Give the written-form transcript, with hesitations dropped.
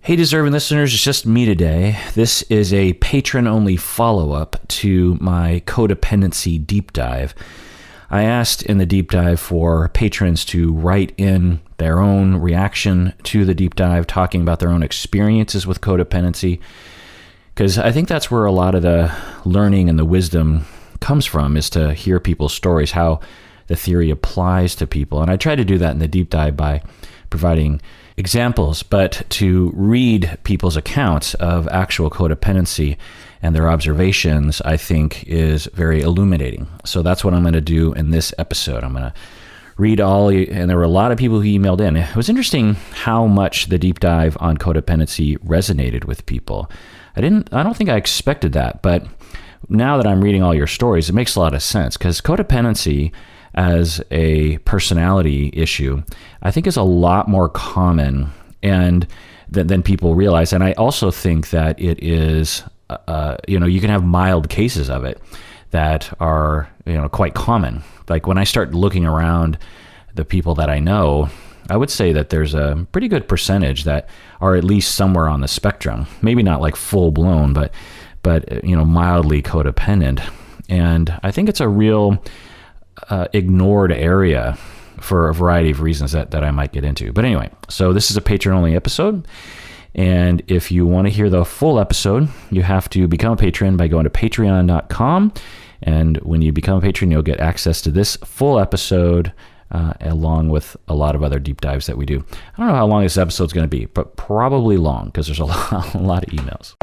Hey, deserving listeners, it's just me today. This is a patron-only follow-up to my codependency deep dive. I asked in the deep dive for patrons to write in their own reaction to the deep dive, talking about their own experiences with codependency, because I think that's where a lot of the learning and the wisdom comes from, is to hear people's stories, how the theory applies to people. And I tried to do that in the deep dive by providing examples, but to read people's accounts of actual codependency and their observations, I think, is very illuminating. So that's what I'm going to do in this episode. I'm going to read and there were a lot of people who emailed in. It was interesting how much the deep dive on codependency resonated with people. I don't think I expected that, but now that I'm reading all your stories, it makes a lot of sense, because codependency as a personality issue, I think, is a lot more common than people realize. And I also think that it is, you can have mild cases of it that are, quite common. Like when I start looking around the people that I know, I would say that there's a pretty good percentage that are at least somewhere on the spectrum. Maybe not like full blown, but mildly codependent. And I think it's a real ignored area for a variety of reasons that I might get into. But anyway, so this is a patron-only episode. And if you want to hear the full episode, you have to become a patron by going to patreon.com. And when you become a patron, you'll get access to this full episode along with a lot of other deep dives that we do. I don't know how long this episode's going to be, but probably long, because there's a lot of emails.